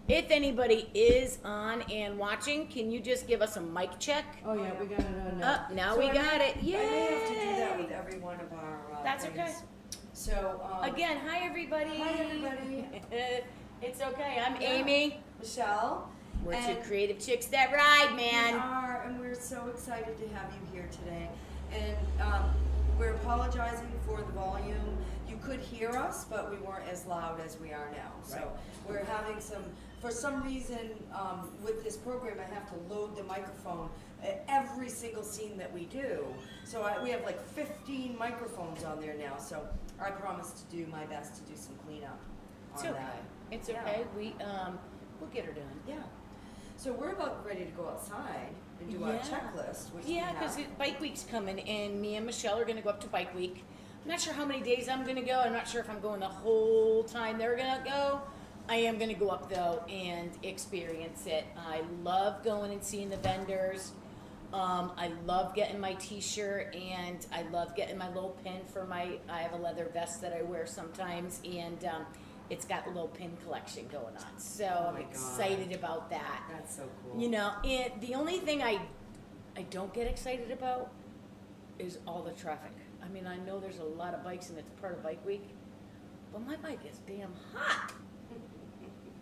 If anybody is on and watching, can you just give us a mic check? Oh yeah, we got it on now. Now So we got it. Yay! I may have to do that with every one of our That's things. okay. So Again, hi everybody. Hi everybody. It's okay. I'm Amy. Michelle. We're two creative chicks that ride, man. We are, and we're so excited to have you here today. And we're apologizing for the volume. You could hear us, but we weren't as loud as we are now. So we're having for some reason, with this program, I have to load the microphone at every single scene that we do. So we have like 15 microphones on there now. So I promise to do my best to do some cleanup on that. It's okay. We'll get her done. Yeah. So we're about ready to go outside and do our checklist. Which because Bike Week's coming, and me and Michelle are going to go up to Bike Week. I'm not sure how many days I'm going to go. I'm not sure if I'm going the whole time they're going to go. I am going to go up, though, and experience it. I love going and seeing the vendors. I love getting my t-shirt, and I love getting my little pin for I have a leather vest that I wear sometimes, and it's got a little pin collection going on. So I'm excited about that. That's so cool. You know, the only thing I don't get excited about is all the traffic. I mean, I know there's a lot of bikes and it's part of Bike Week, but my bike is damn hot.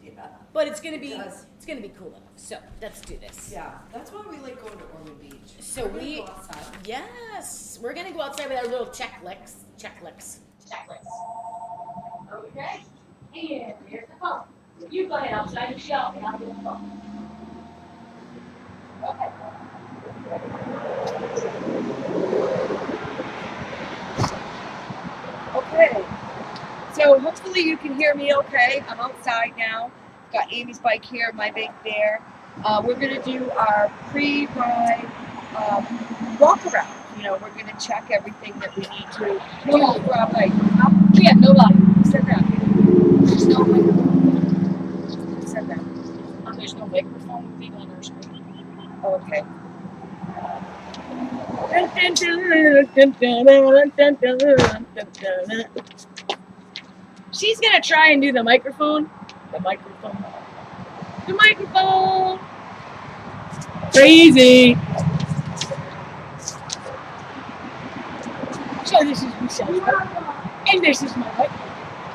Yeah. But it's gonna be cool enough. So let's do this. Yeah, that's why we like going to Ormond Beach. So we're gonna go outside. Yes, we're gonna go outside with our little checklists. Okay. And here's the phone. You go ahead outside and show me. I'll do the phone. Okay. Okay. So hopefully you can hear me okay. I'm outside now. Got Amy's bike here, my bike there. We're gonna do our pre-ride walk around. You know, we're gonna check everything that we need to do for our bike. We have no volume. Who said that? There's no microphone. Who said that? There's no microphone with people on our screen. Oh, okay. She's gonna try and do the microphone. The microphone. Crazy. So this is Michelle's bike, and this is my bike,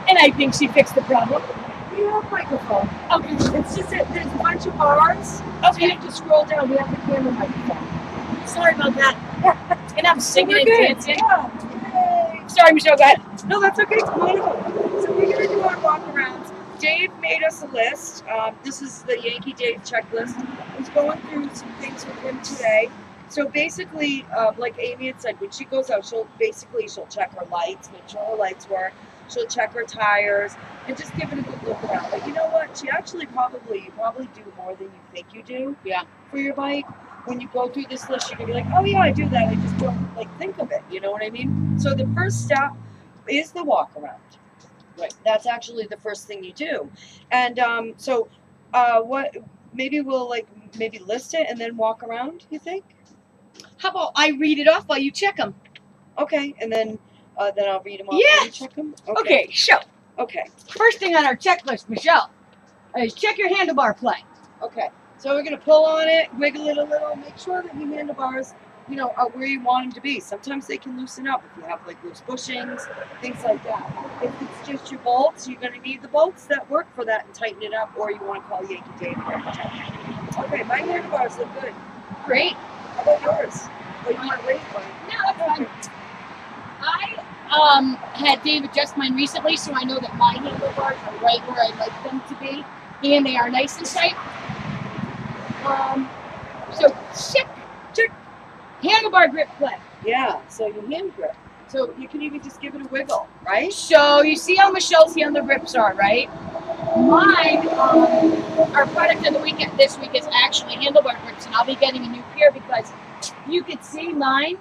and I think she fixed the problem. We have microphone. Okay. It's just that there's a bunch of bars. So you have to scroll down. We have the camera microphone. Sorry about that. And I'm singing and dancing. Yeah. Yay. Sorry, Michelle, go ahead. No, that's okay. It's wonderful. So we're going to do our walk arounds. Dave made us a list. This is the Yankee Dave checklist. I was going through some things with him today. So basically, like Amy had said, when she goes out, she'll check her lights, make sure her lights work. She'll check her tires and just give it a good look around. But you know what? She actually you probably do more than you think you do. Yeah. For your bike. When you go through this list, you're gonna be like, oh yeah, I do that. I just don't think of it. You know what I mean? So the first step is the walk around. Right. That's actually the first thing you do. And what? Maybe we'll maybe list it and then walk around. You think? How about I read it off while you check them? Okay, and then I'll read them off. Yeah. And you check them. Okay. So Okay. first thing on our checklist, Michelle, is check your handlebar play. Okay. So we're going to pull on it, wiggle it a little, make sure that your handlebars, are where you want them to be. Sometimes they can loosen up if you have loose bushings, things like that. If it's just your bolts, you're going to need the bolts that work for that and tighten it up, or you want to call Yankee Dave. Okay, my handlebars look good. Great. How about yours? Oh, you want to wait for it? No, that's fine. I had Dave adjust mine recently, so I know that my handlebars are right where I like them to be, and they are nice and tight. So check handlebar grip play. Yeah, so your hand grip. So you can even just give it a wiggle, right? So you see how Michelle's handle grips are, right? Mine, our product of the week this week is actually handlebar grips, and I'll be getting a new pair because you could see mine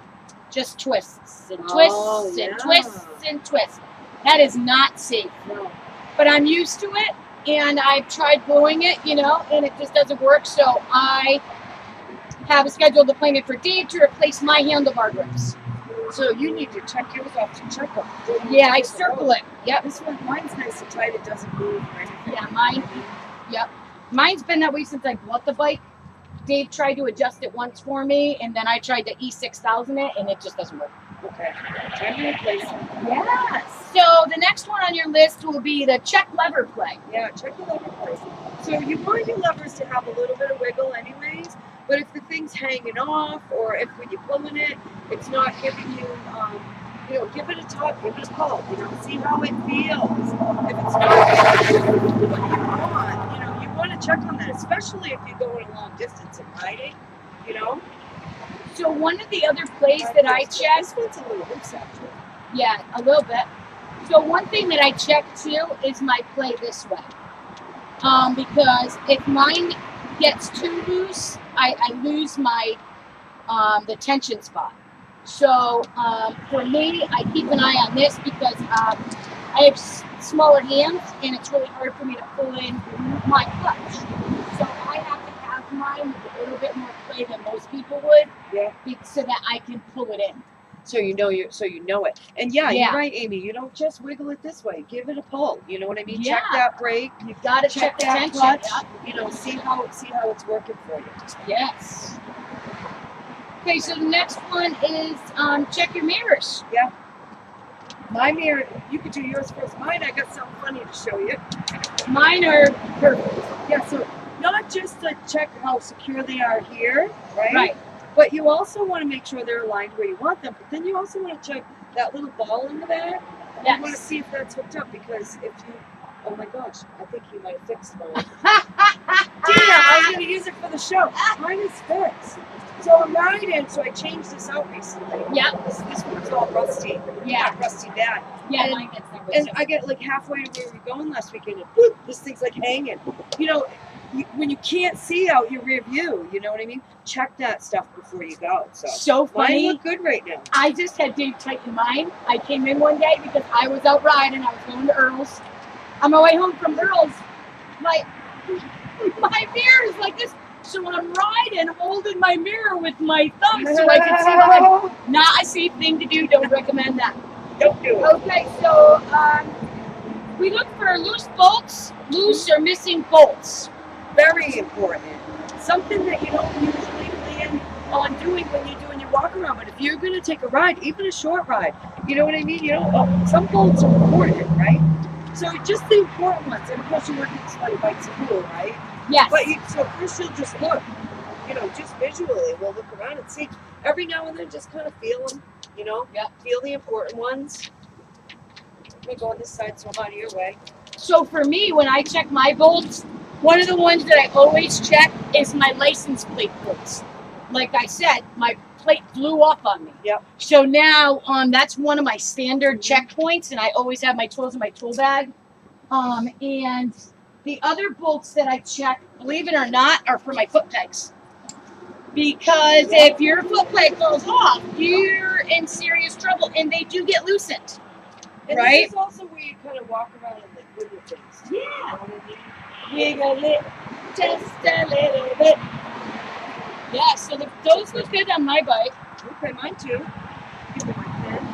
just twists and twists and twists and twists. That is not safe. No. But I'm used to it. And I've tried gluing it, and it just doesn't work. So I have a scheduled appointment for Dave to replace my handlebar grips. So you need to check yours off to check them. Yeah, I circle it. Yep. This one, mine's nice and tight. It doesn't move or anything. Yeah, mine. Yep. Mine's been that way since I bought the bike. Dave tried to adjust it once for me, and then I tried to E6000 it, and it just doesn't work. Okay. Time to replace it. Yes. So the next one on your list will be the check lever play. Yeah, check your lever place. So you want your levers to have a little bit of wiggle anyways, but if the thing's hanging off or if when you're pulling it, it's not giving you, give it a tug, give it a pull, see how it feels. If it's not what you want to check on that, especially if you're going a long distance and riding, So one of the other plays that I check, this one's a little loose actually. yeah, a little bit. So one thing that I check too is my play this way. Because if mine gets too loose, I lose my the tension spot. So for me, I keep an eye on this because I have smaller hands and it's really hard for me to pull in my clutch. So I have to have mine with a little bit more play than most people would, so that I can pull it in. So you know it. And Yeah. you're right, Amy. You don't just wiggle it this way. Give it a pull. You know what I mean? Yeah. Check that brake. You gotta check the that tension. clutch. Yep. See how it's working for you. Yes. Okay, so the next one is check your mirrors. Yeah. My mirror, you could do yours first. Mine, I got something funny to show you. Mine are perfect. Yeah, so not just to check how secure they are here, right? Right. But you also want to make sure they're aligned where you want them. But then you also want to check that little ball in the back. Yes. You want to see if that's hooked up because if you, oh my gosh, I think you might have fixed mine. Damn, I was going to use it for the show. Mine is fixed. So I'm riding, so I changed this out recently. Yeah. This one's all rusty. Yeah. Not rusty bad. Yeah, And- mine gets that And I get like halfway to where we were going last weekend, and whoop, this thing's like hanging. When you can't see out your rear view, you know what I mean? Check that stuff before you go. So Mine funny. look good right now. I just had Dave tighten mine. I came in one day because I was out riding. I was going to Earl's. On my way home from Earl's, my mirror is like this. So I'm riding, holding my mirror with my thumb so I can see what I'm. Not a safe thing to do. Don't recommend that. Don't do it. Okay, so we look for loose bolts, loose or missing bolts. Very important. Something that you don't usually plan on doing when you're doing your walk around. But if you're going to take a ride, even a short ride, you know what I mean? Some bolts are important, right? So just the important ones. And of course, you want these funny bikes are cool, right? Yes. But so first you'll just look, just visually. We'll look around and see. Every now and then, just kind of feel them, Yep. Feel the important ones. Let me go on this side so I'm out of your way. So for me, when I check my bolts, one of the ones that I always check is my license plate bolts. Like I said, my plate blew off on me. Yep. So now that's one of my standard checkpoints, and I always have my tools in my tool bag. And the other bolts that I check, believe it or not, are for my foot pegs. Because if your foot peg falls off, you're in serious trouble, and they do get loosened. And Right? this is also where you kind of walk around and wiggle things. Yeah. You know what I mean? Wiggle it just a little bit. Yeah, so those look good on my bike. Okay, mine too. Give me my pen.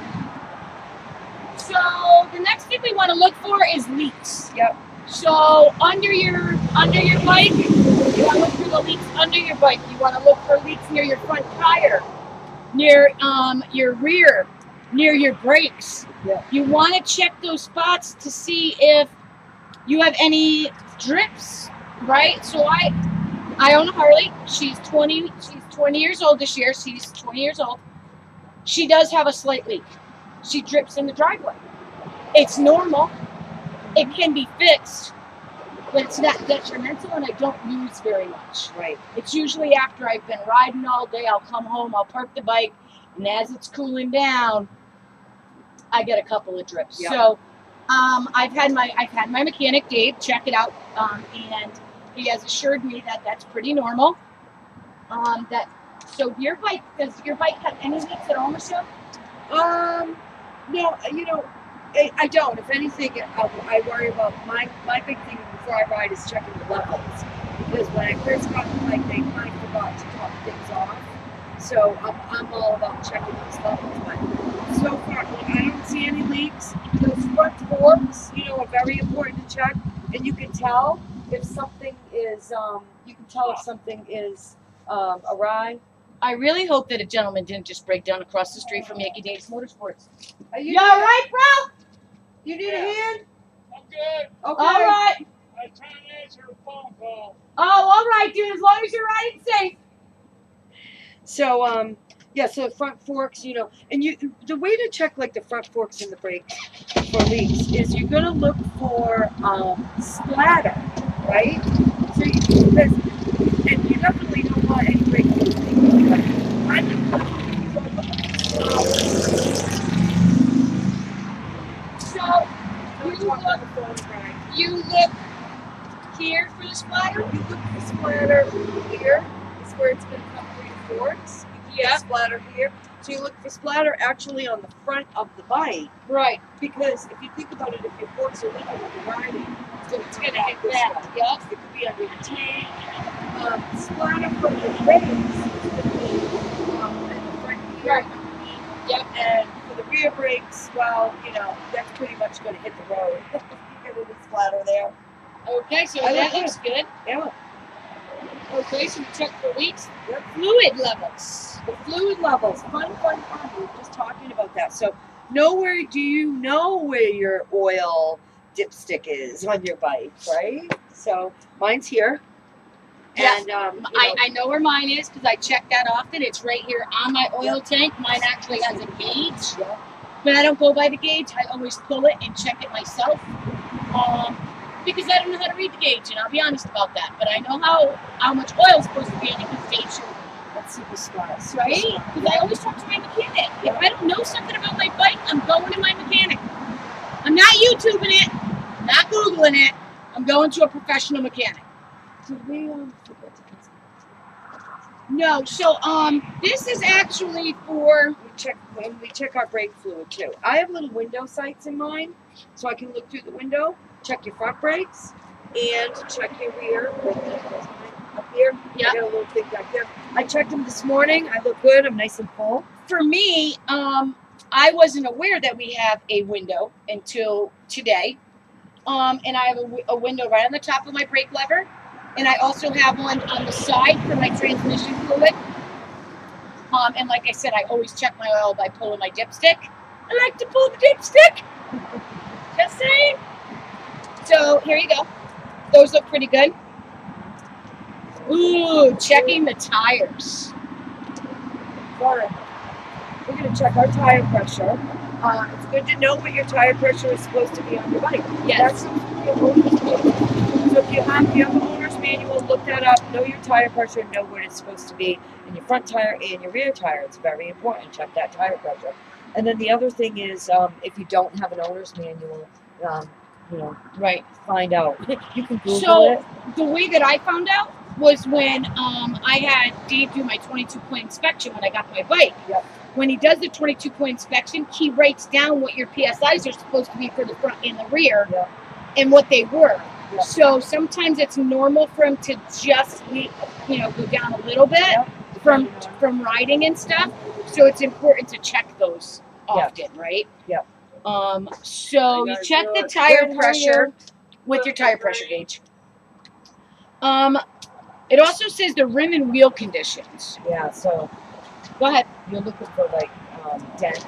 So the next thing we want to look for is leaks. Yep. So under your bike, you want to look for the leaks under your bike. You want to look for leaks near your front tire, near your rear, near your brakes. Yeah. You want to check those spots to see if you have any drips, right? So I own a Harley. She's 20 years old this year. She's 20 years old. She does have a slight leak. She drips in the driveway. It's normal. It can be fixed, but it's not detrimental, and I don't use very much. Right. It's usually after I've been riding all day, I'll come home, I'll park the bike, and as it's cooling down, I get a couple of drips. Yeah. So I've had my mechanic Dave check it out, and he has assured me that that's pretty normal. So does your bike have any leaks at all, Michelle? No, I don't. If anything, I worry about my big thing before I ride is checking the levels. Because when I first got the bike, they kind of forgot to top things off. So I'm all about checking those levels. But so far, I don't see any leaks. Those front forks, are very important to check. And you can tell if something is is you can tell if something is awry. I really hope that a gentleman didn't just break down across the street from Yankee Davis Motorsports. Are You all right, bro? You need a hand? I'm good. Okay. All right. I was trying to answer a phone call. Oh, all right, dude. As long as you're riding safe. So yeah, so front forks, you know, and the way to check like the front forks and the brakes for leaks is you're gonna look for splatter, right? So and you definitely don't want any brake leaks. So you look here for the splatter? You look for splatter here. Is where it's gonna come through your forks. Yeah. Splatter here. So you look for splatter actually on the front of the bike. Right. Because if you think about it, if your forks are leaking when you're riding, It's gonna hit that. Yep. it could be under your tank. Splatter from the brakes is going to be in the front here. Right. Yep. And for the rear brakes, well, you know, that's pretty much going to hit the road. You get a little splatter there. Okay, so I that like looks good. Yeah. Okay, so we check for leaks. Yep. Fluid levels. The fluid levels, fun. We were just talking about that. So, do you know where your oil dipstick is on your bike, right? So, mine's here. Yeah. And, I know where mine is because I check that often. It's right here on my oil tank. Mine actually has a gauge. Yeah. But I don't go by the gauge. I always pull it and check it myself. Because I don't know how to read the gauge, and I'll be honest about that. But I know how much oil is supposed to be in it because they show me. That's super smart. Right? Because I always talk to my mechanic. If I don't know something about my bike, I'm going to my mechanic. I'm not YouTubing it, not Googling it. I'm going to a professional mechanic. Did we forget to No, so this is actually for we check our brake fluid too. I have little window sights in mine, so I can look through the window, check your front brakes, and check your rear. Up here, Yeah. I got a little thing back there. I checked them this morning. I look good. I'm nice and full. for me, I wasn't aware that we have a window until today. And I have a window right on the top of my brake lever. And I also have one on the side for my transmission fluid. And like I said, I always check my oil by pulling my dipstick. I like to pull the dipstick. Just saying. So here you go. Those look pretty good. Ooh, checking the tires. Fine. We're going to check our tire pressure. It's good to know what your tire pressure is supposed to be on your bike. Yes. That's the owner's manual. So if you have the owner's manual, look that up, know your tire pressure, know what it's supposed to be in your front tire and your rear tire. It's very important. Check that tire pressure. And then the other thing is, if you don't have an owner's manual, Right. find out. You can Google So it. the way that I found out was when I had Dave do my 22-point inspection when I got my bike. Yep. When he does the 22-point inspection, he writes down what your PSIs are supposed to be for the front and the rear, Yep. and what they were. Yep. So sometimes it's normal for him to just go down a little bit Yep. from riding and stuff. So it's important to check those often, right? Yep. So you check the tire pressure with your tire pressure gauge. It also says the rim and wheel conditions. Yeah, so Go ahead. you're looking for like dents,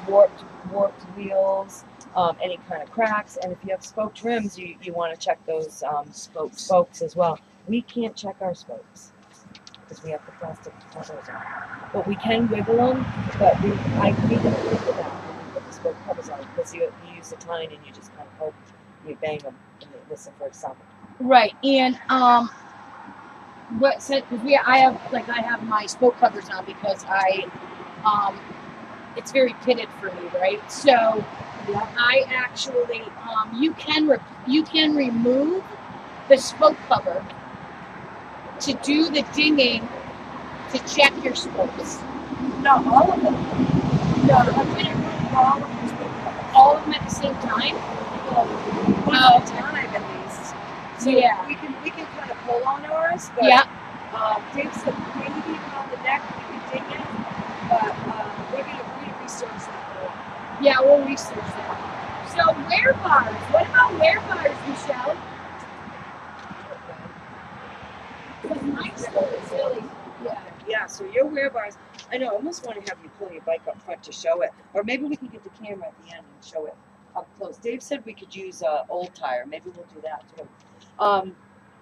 warped wheels, any kind of cracks, and if you have spoked rims, you want to check those spokes as well. We can't check our spokes because we have the plastic covers on, but we can wiggle them. But I need to wiggle them when we put the spoke covers on because you use the tine and you just kind of poke, you bang them, and you listen for a sound. Right, and I have my spoke covers on because it's very pitted for me, right? So I actually you can remove the spoke cover to do the dinging to check your spokes. Not all of them. No, I'm gonna remove all of them at the same time. One at a time at least. So Yeah. we can kind of pull on ours, but Yeah. Dave said maybe even on the neck we can dig in, but we're gonna research that. Yeah, we'll research that. So wear bars. What about wear bars, Michelle? wear bars. I know, I almost want to have you pull your bike up front to show it. Or maybe we can get the camera at the end and show it up close. Dave said we could use an old tire. Maybe we'll do that too.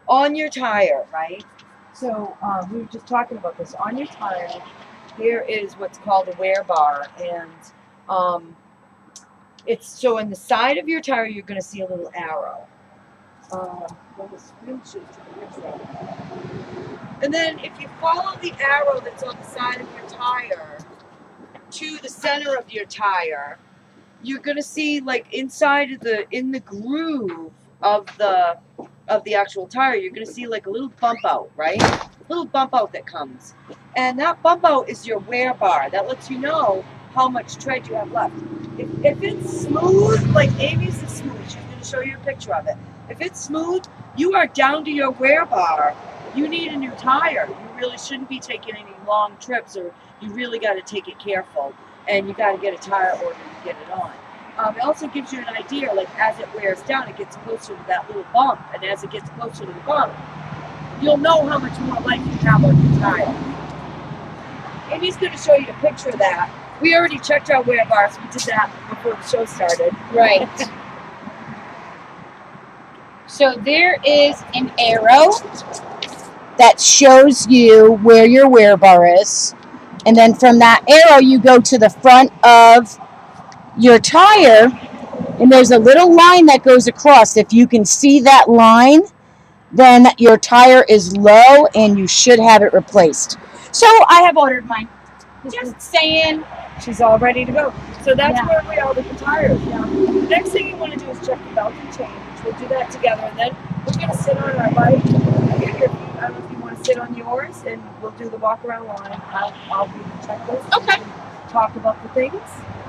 On your tire, right? So we were just talking about this. On your tire, here is what's called a wear bar. And it's so on the side of your tire, you're going to see a little arrow. And then if you follow the arrow that's on the side of your tire to the center of your tire, you're gonna see like inside of in the groove of the actual tire, you're gonna see like a little bump out, right? A little bump out that comes. And that bump out is your wear bar. That lets you know how much tread you have left. If it's smooth, like Amy's is smooth, she's gonna show you a picture of it. If it's smooth, you are down to your wear bar. You need a new tire. You really shouldn't be taking any long trips, or you really got to take it careful, and you got to get a tire order to get it on. It also gives you an idea, like as it wears down, it gets closer to that little bump, and as it gets closer to the bump, you'll know how much more life you have on your tire. And he's going to show you a picture of that. We already checked our wear bars. We did that before the show started. Right. So there is an arrow that shows you where your wear bar is. And then from that arrow, you go to the front of your tire, and there's a little line that goes across. If you can see that line, then your tire is low and you should have it replaced. So I have ordered mine. Just saying. She's all ready to go. So that's where we are with the tires. Now, the next thing you want to do is check the belt and chain, which we'll do that together. And then we're going to sit on our bike. I don't know if you want to sit on yours, and we'll do the walk around line. I'll do the checklist. Okay. Talk about the things.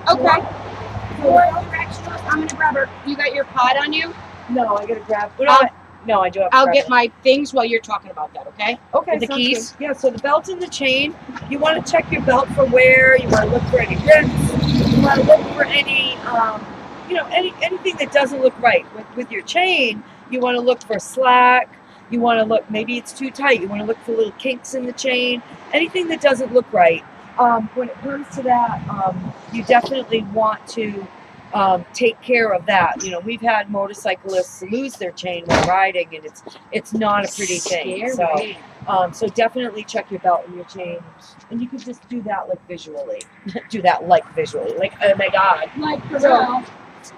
Okay. For directionals, I'm gonna grab her. You got your pod on you? No, I gotta grab. No, I do have. I'll get my things while you're talking about that. Okay. Okay. With the keys. Good. Yeah. So the belt and the chain. You want to check your belt for wear. You want to look for any rips. You want to look for any, anything that doesn't look right with your chain. You want to look for slack. You want to look, maybe it's too tight. You want to look for little kinks in the chain. Anything that doesn't look right. When it comes to that, you definitely want to take care of that. You know, we've had motorcyclists lose their chain while riding, and it's not a pretty thing. So definitely check your belt and your chain, and you can just do that like visually. Like, oh my God. Like for real.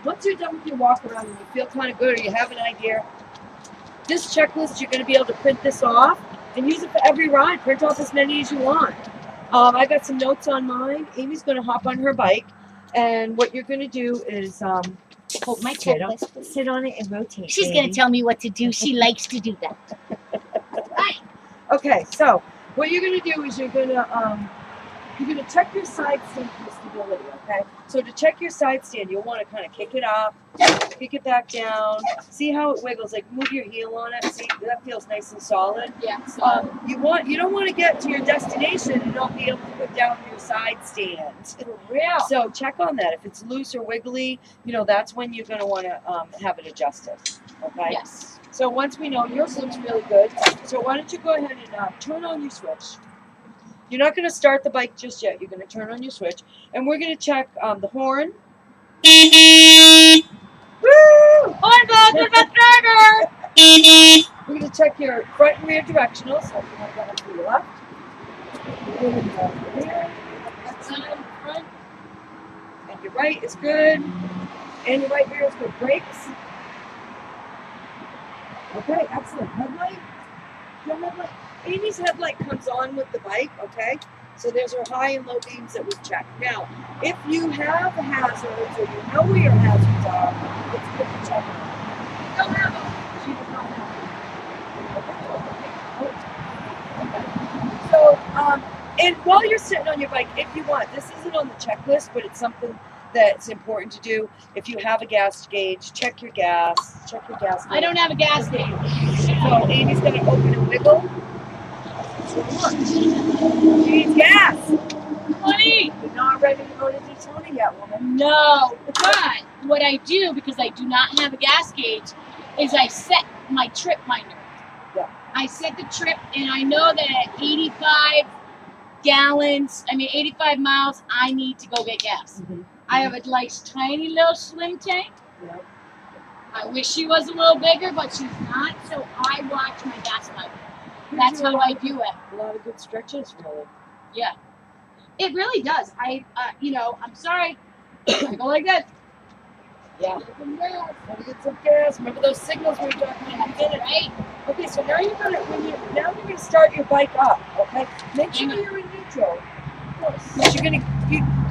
Once you're done with your walk around and you feel kind of good, or you have an idea, this checklist, you're going to be able to print this off and use it for every ride. Print off as many as you want. I got some notes on mine. Amy's going to hop on her bike, and what you're going to do is Hold my checklist. sit on it and rotate. She's going to tell me what to do. She likes to do that. Okay, so what you're going to do is you're going to check your side stand for stability, okay? So to check your side stand, you'll want to kind of kick it up, kick it back down, see how it wiggles, like move your heel on it, see, that feels nice and solid. Yeah. You don't want to get to your destination and not be able to put down your side stand. For real. So check on that. If it's loose or wiggly, that's when you're going to want to have it adjusted, okay? Yes. So once we know yours looks really good, so why don't you go ahead and turn on your switch. You're not going to start the bike just yet. You're going to turn on your switch, and we're going to check the horn. Woo! Horn goes with the driver. We're going to check your front and rear directionals. So if you want to go up to your left. That's on front. And your right is good. And your right rear is good. Brakes. Okay, excellent. Headlight. Your headlight. Amy's headlight comes on with the bike, okay? So there's her high and low beams that we've checked. Now, if you have hazards or you know where your hazards are, it's good to check them. Don't have them. She does not have them. Okay. So, and while you're sitting on your bike, if you want, this isn't on the checklist, but it's something that's important to do. If you have a gas gauge, check your gas. Check your gas gauge. I don't have a gas gauge. So Amy's going to open and wiggle. She needs gas. Honey. You're not ready to go to Daytona yet, woman. No. But what I do, because I do not have a gas gauge, is I set my trip minder. Yeah. I set the trip, and I know that at 85 gallons, 85 miles, I need to go get gas. I have a nice tiny little slim tank. Yep. I wish she was a little bigger, but she's not, so I watch my gas mileage. That's how I do it. A lot of good stretches, really. Yeah. It really does. I'm sorry. I go like this. Yeah. Gotta get some gas. Remember those signals we were talking about? Right? Okay, so now you're gonna start your bike up. Okay, make sure you're in neutral. Because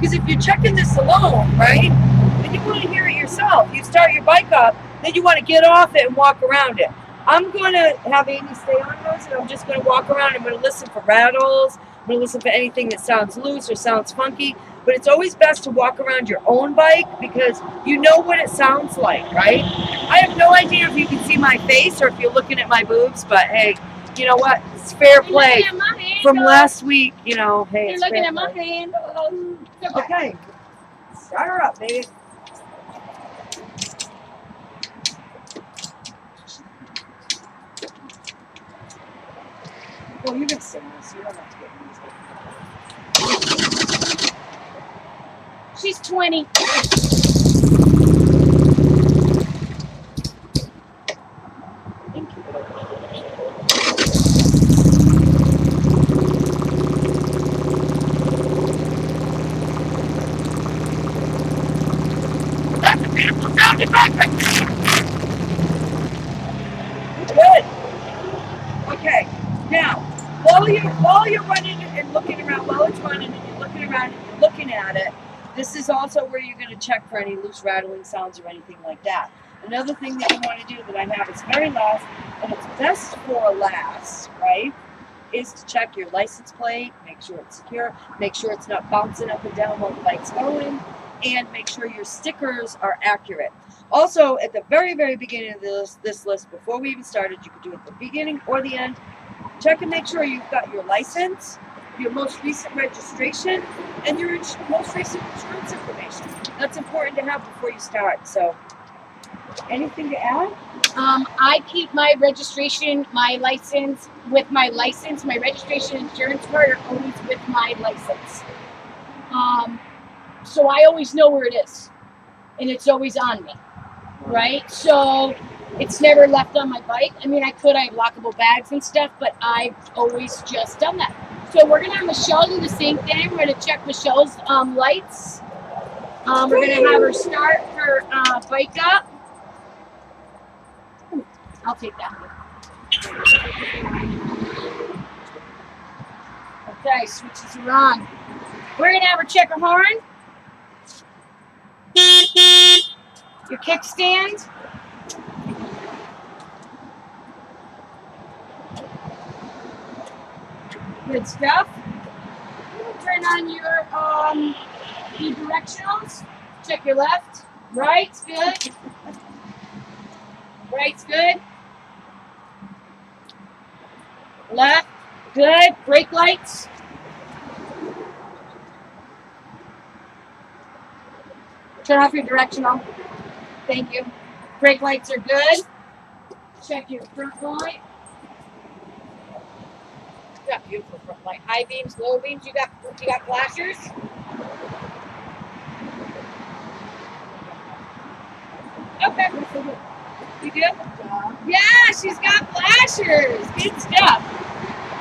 because if you're checking this alone, right, then you want to hear it yourself. You start your bike up, then you want to get off it and walk around it. I'm going to have Amy stay on those, and I'm just going to walk around. I'm going to listen for rattles. I'm going to listen for anything that sounds loose or sounds funky. But it's always best to walk around your own bike because you know what it sounds like, right? I have no idea if you can see my face or if you're looking at my boobs, but hey, you know what? It's fair play. From last week, hey, You're it's looking fair at my play. handles. Okay. Start her up, baby. Well, you can sing this. You don't have to get music. She's 20. Thank you. Good. Okay. Now, while you're running and looking around, while it's running and you're looking around and you're looking at it, this is also where you're going to check for any loose rattling sounds or anything like that. Another thing that you want to do that I have is very last, and it's best for last, right, is to check your license plate, make sure it's secure, make sure it's not bouncing up and down while the bike's going, and make sure your stickers are accurate. Also, at the very, very beginning of this list, before we even started, you could do it at the beginning or the end, check and make sure you've got your license, your most recent registration, and your most recent insurance information. That's important to have before you start. So, anything to add? I keep my registration, my license with my license. My registration and insurance card are always with my license. So I always know where it is, and it's always on me, right? So it's never left on my bike. I have lockable bags and stuff, but I've always just done that. So we're gonna have Michelle do the same thing. We're gonna check Michelle's lights. We're gonna have her start her bike up. I'll take that. Okay, switches are on. We're gonna have her check her horn. Your kickstand. Good stuff. Turn on your directionals. Check your left. Right's good. Right's good. Left. Good. Brake lights. Turn off your directional. Thank you. Brake lights are good. Check your front light. You got beautiful front light. High beams, low beams. You got flashers. Okay. You do? Yeah, she's got flashers. Good stuff.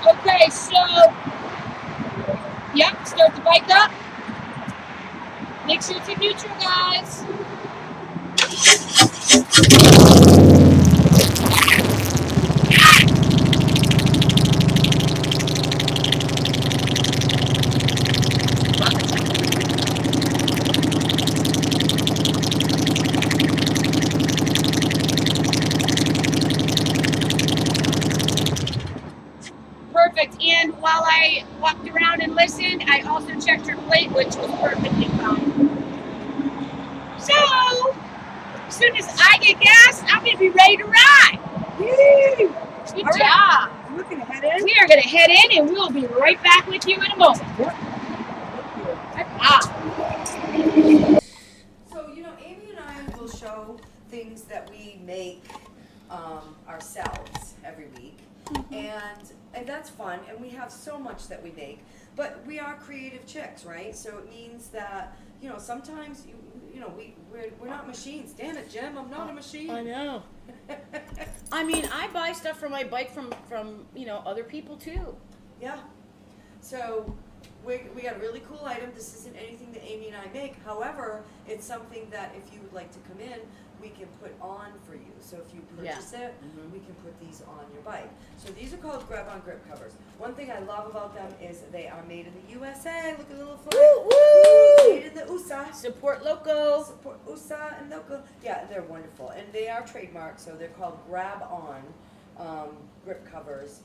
Okay, so yep, start the bike up. Make sure it's in neutral, guys. Perfect. And while I walked around and listened, I also checked her plate, which was perfectly fine. So, as soon as I get gas, I'm going to be ready to ride. Yay! Good All job. right. We're going to head in. We are going to head in, and we'll be right back with you in a moment. Yep. So, Amy and I will show things that we make ourselves every week. And that's fun, and we have so much that we make. But we are creative chicks, right? So it means that, sometimes, we're not machines. Damn it, Jim, I'm not a machine. I know. I mean, I buy stuff for my bike from other people too. Yeah. So we got a really cool item. This isn't anything that Amy and I make. However, it's something that if you would like to come in, we can put on for you. So if you purchase it, we can put these on your bike. So these are called grab-on grip covers. One thing I love about them is they are made in the USA. Look at the little flag. Woo, woo! Made in the USA. Support local. Support USA and local. Yeah, they're wonderful. And they are trademarked, so they're called grab-on grip covers.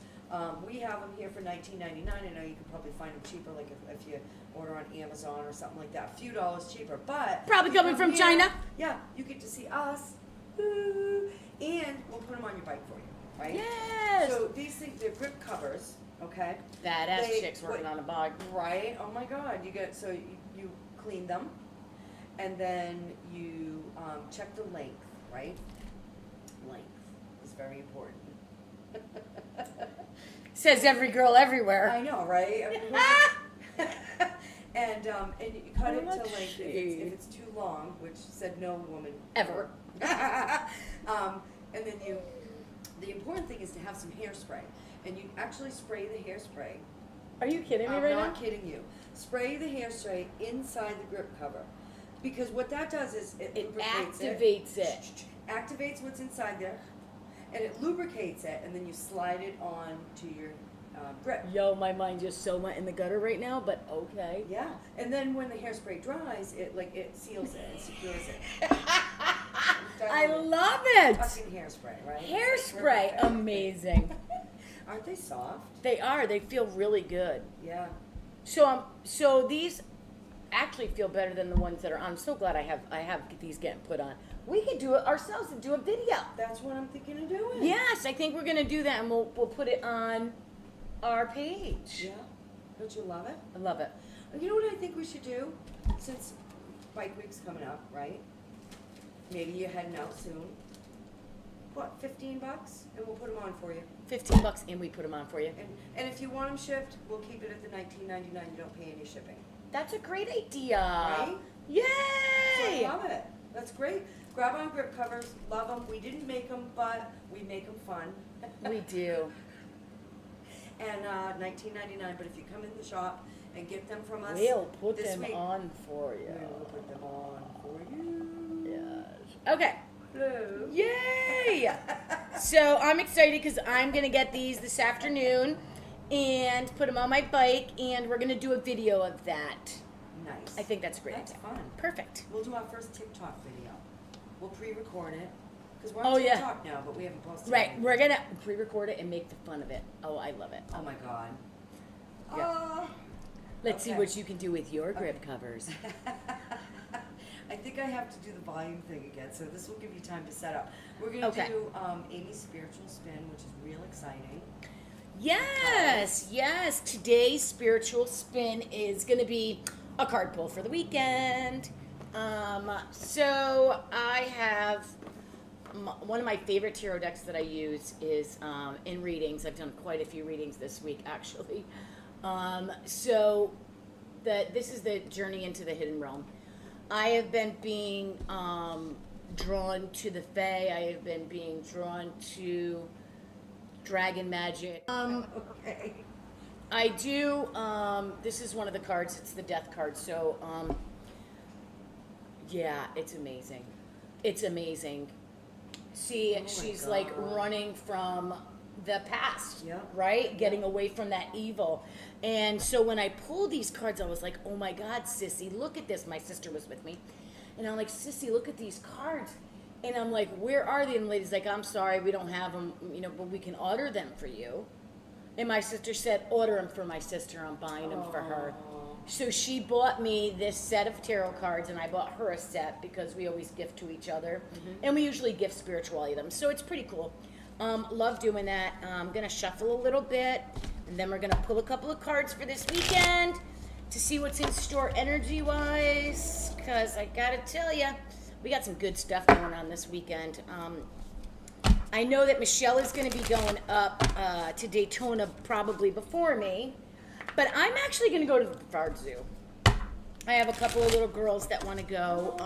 We have them here for $19.99. I know you can probably find them cheaper, like if you order on Amazon or something like that, a few dollars cheaper. But Probably coming from China. Yeah, you get to see us, and we'll put them on your bike for you, right? Yes. So these things, they're grip covers, okay? Badass They chicks working put- on a bike. Right? Oh my God! You clean them, and then you check the length, right? Length is very important. Says every girl everywhere. I know, right? And you cut it to Let's length if see. it's too long, which said no woman Ever. and then the important thing is to have some hairspray, and you actually spray the hairspray. Are you kidding me I'm right not now? kidding you. Spray the hairspray inside the grip cover, because what that does is it It lubricates activates it. activates what's inside there, and it lubricates it, and then you slide it on to your grip. Yo, my mind just so went in the gutter right now, but okay. Yeah, and then when the hairspray dries, it seals it and secures it. I love it. Fucking hairspray, right? Hairspray, Perfect. amazing. Aren't they soft? They are. They feel really good. Yeah. So these actually feel better than the ones that are on. I'm so glad I have these getting put on. We could do it ourselves and do a video. That's what I'm thinking of doing. Yes, I think we're gonna do that, and we'll put it on our page. Yeah. Don't you love it? I love it. You know what I think we should do? Since Bike Week's coming up, right? Maybe you're heading out soon. What, $15? And we'll put them on for you. $15 and we put them on for you. And if you want them shipped, we'll keep it at the $19.99. You don't pay any shipping. That's a great idea. Right? Yay! So I love it. That's great. Grab on grip covers. Love them. We didn't make them, but we make them fun. We do. And $19.99. But if you come in the shop and get them from us, We'll put this them week, on for you. we'll put them on for you. Yes. Okay. Hello. Yay! So I'm excited because I'm gonna get these this afternoon and put them on my bike, and we're gonna do a video of that. Nice. I think that's great. That's fun. Perfect. We'll do our first TikTok video. We'll pre-record it because we're Oh, on yeah. TikTok now, but we haven't posted. Right, it. we're gonna pre-record it and make the fun of it. Oh, I love it. Oh my God. Yeah. Let's see Okay. what you can do with your grip covers. I think I have to do the volume thing again, so this will give you time to set up. We're gonna Okay. do Amy's spiritual spin, which is real exciting. Yes, yes. Today's spiritual spin is going to be a card pull for the weekend. So I have one of my favorite tarot decks that I use is in readings. I've done quite a few readings this week, actually. So this is the Journey into the Hidden Realm. I have been being drawn to the Fae. I have been being drawn to dragon magic. Okay. I do, this is one of the cards, it's the death card, so, yeah, it's amazing. It's amazing. See, Oh my she's like God. running from the past, Yep. right? Getting away from that evil. And so when I pulled these cards, I was like, oh my God, Sissy, look at this. My sister was with me. And I'm like, Sissy, look at these cards. And I'm like, where are they? And the lady's like, I'm sorry, we don't have them, but we can order them for you. And my sister said, order them for my sister. I'm buying them for her. Aw. So she bought me this set of tarot cards, and I bought her a set because we always gift to each other. And we usually gift spiritual items. So it's pretty cool. Love doing that. I'm going to shuffle a little bit, and then we're going to pull a couple of cards for this weekend to see what's in store energy-wise, because I got to tell you, we got some good stuff going on this weekend. I know that Michelle is going to be going up to Daytona probably before me. But I'm actually going to go to the Brevard Zoo. I have a couple of little girls that want to go.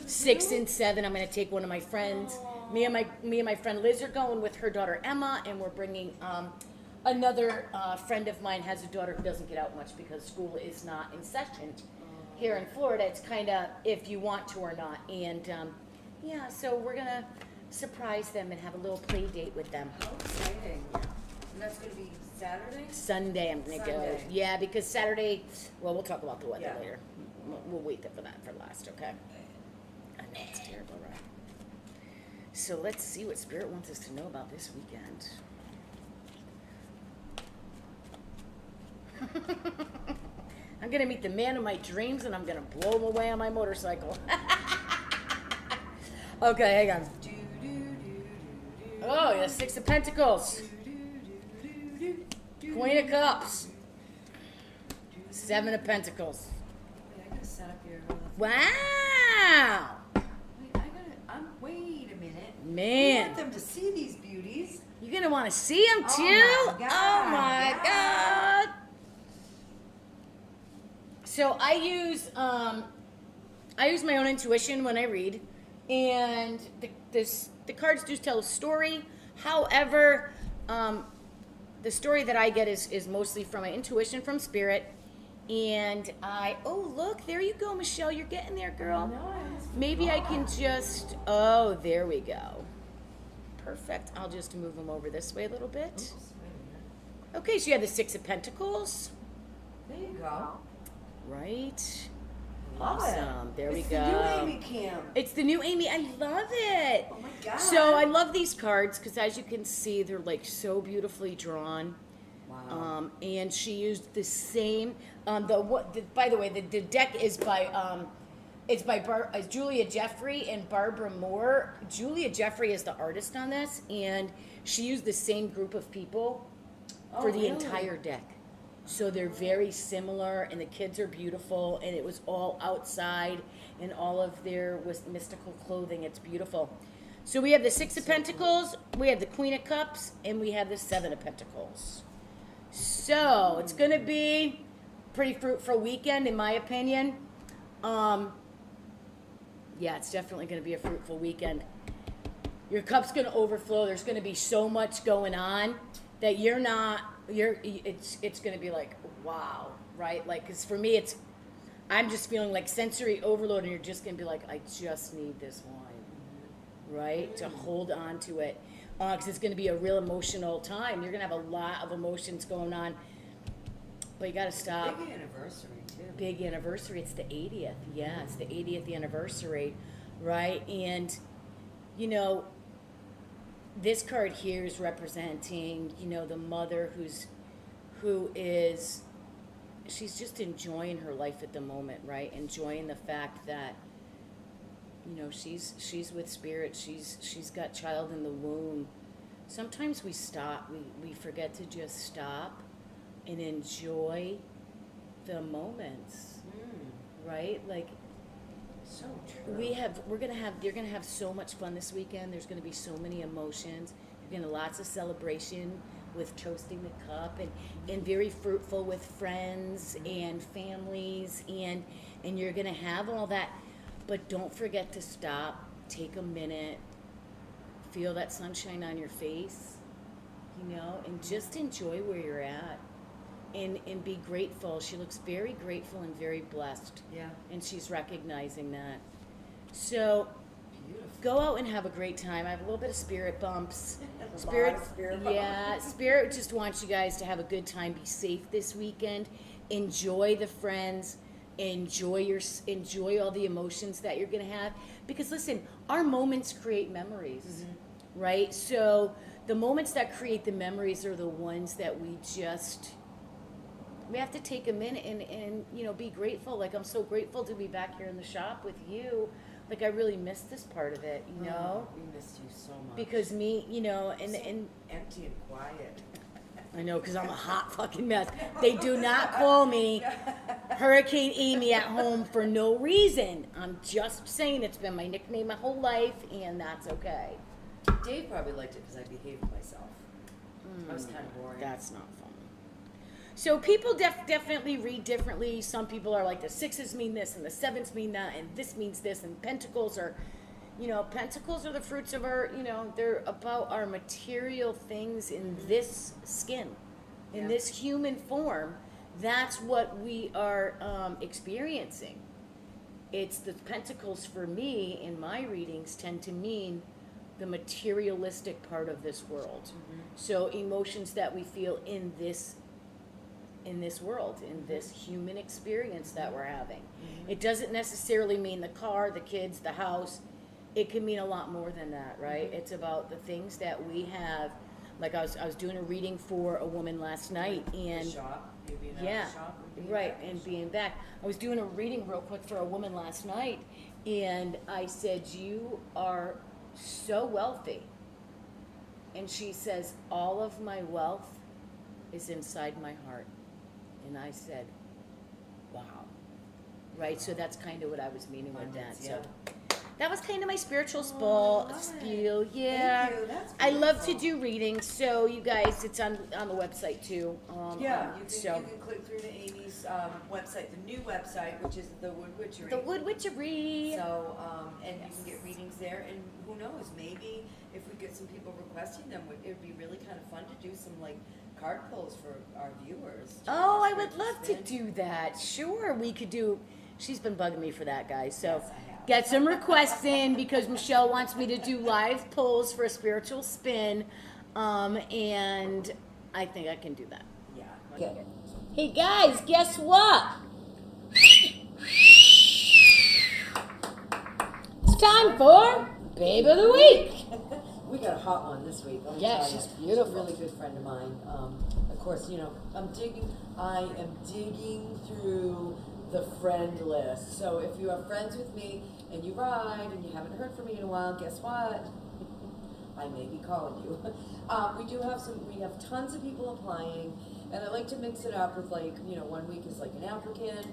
6 and 7. I'm going to take one of my friends. Me and my friend Liz are going with her daughter Emma, and we're bringing another friend of mine has a daughter who doesn't get out much because school is not in session here in Florida. It's kind of if you want to or not. And yeah, so we're going to surprise them and have a little play date with them. How exciting. And that's going to be Saturday? Sunday I'm going to go. Sunday. Yeah, because Saturday, well, we'll talk about the weather Yeah. later. We'll wait for that for last, okay? I know it's terrible, right? So let's see what Spirit wants us to know about this weekend. I'm going to meet the man of my dreams, and I'm going to blow him away on my motorcycle. Okay, hang on. Oh, yeah, 6 of Pentacles. Queen of Cups. 7 of Pentacles. Wait, I gotta set up your. Wow. Wait a minute. I Man. want them to see these beauties. You're going to want to see them too? Oh my God, Oh my yeah. God. So I use my own intuition when I read, and the cards do tell a story. However, the story that I get is mostly from my intuition from Spirit. And oh, look, there you go, Michelle. You're getting there, girl. Nice. Maybe I can just, oh, there we go. Perfect. I'll just move them over this way a little bit. Oops, wait a minute. Okay, so you have the 6 of Pentacles. There you go. Right. Love Awesome. it. There we It's go. the new Amy Cam. It's the new Amy. I love it. Oh my God. So I love these cards because, as you can see, they're like so beautifully drawn. Wow. And she used the same. By the way, the deck is by Julia Jeffrey and Barbara Moore. Julia Jeffrey is the artist on this, and she used the same group of people for the really? entire deck. So they're very similar, and the kids are beautiful, and it was all outside, and all of their was mystical clothing. It's beautiful. So we have the 6 of Pentacles, we have the Queen of Cups, and we have the 7 of Pentacles. So it's going to be pretty fruitful weekend, in my opinion. Yeah, it's definitely going to be a fruitful weekend. Your cup's going to overflow. There's going to be so much going on that it's going to be like, wow, right? Like, because for me, I'm just feeling like sensory overload, and you're just going to be like, I just need this wine, right? To hold on to it. Because it's going to be a real emotional time. You're going to have a lot of emotions going on, but you got to stop. Big anniversary too. Big anniversary. It's the 80th. Yeah, it's the 80th anniversary, right? And, you know, this card here is representing, you know, the mother she's just enjoying her life at the moment, right? Enjoying the fact that, you know, she's with Spirit. She's got child in the womb. Sometimes we stop. We forget to just stop and enjoy the moments, right? Like, So true. you're gonna have so much fun this weekend. There's gonna be so many emotions. You're gonna lots of celebration with toasting the cup, and very fruitful with friends and families, and you're gonna have all that. But don't forget to stop, take a minute, feel that sunshine on your face, you know, and just enjoy where you're at. And be grateful. She looks very grateful and very blessed. Yeah. And she's recognizing that. So Beautiful. go out and have a great time. I have a little bit of spirit bumps. A lot of Spirit spirit bumps. Yeah, Spirit just wants you guys to have a good time. Be safe this weekend. Enjoy the friends. Enjoy all the emotions that you're going to have. Because listen, our moments create memories, right? So the moments that create the memories are the ones that we have to take a minute and you know, be grateful. Like, I'm so grateful to be back here in the shop with you. Like, I really missed this part of it, you know? We missed you so much. Because me, you know, and Empty and quiet. I know, because I'm a hot fucking mess. They do not call me Hurricane Amy at home for no reason. I'm just saying it's been my nickname my whole life, and that's okay. Dave probably liked it because I behaved myself. I was kind of boring. That's not fun. So people definitely read differently. Some people are like the sixes mean this and the sevens mean that and this means this, and pentacles are, pentacles are the fruits of our, they're about our material things in this skin, in this human form. That's what we are experiencing. It's the pentacles for me in my readings tend to mean the materialistic part of this world. So emotions that we feel in this world, in this human experience that we're having. It doesn't necessarily mean the car, the kids, the house. It can mean a lot more than that, right? It's about the things that we have. Like I was doing a reading for a woman last night, and The shop, you being out of yeah, the shop and being right, back in and the being back. I was doing a reading real quick for a woman last night, and I said, "You are so wealthy," and she says, "All of my wealth is inside my heart." And I said, wow. Right, so that's kind of what I was meaning with that. So that was kind of my spiritual spiel. Yeah. Thank you. That's I love to beautiful. do readings, so you guys, it's on the website too. Yeah, you so can click through to Amy's website, the new website, which is the Wood Witchery. the Wood Witchery. So, and you can get readings there, and who knows, maybe if we get some people requesting them, it would be really kind of fun to do some like card pulls for our viewers. Oh, I would love to do that. Sure, we could do. She's been bugging me for that, guys. So Yes, I have. get some requests in because Michelle wants me to do live pulls for a spiritual spin, and I think I can do that. Yeah. Okay. Hey guys, guess what? It's time for Babe of the Week. We got a hot one this week. Let me Yeah, tell she's you. beautiful. She's a really good friend of mine. Of course, I am digging through the friend list. So if you are friends with me and you ride and you haven't heard from me in a while, guess what? I may be calling you. We have tons of people applying, and I like to mix it up with 1 week is like an applicant,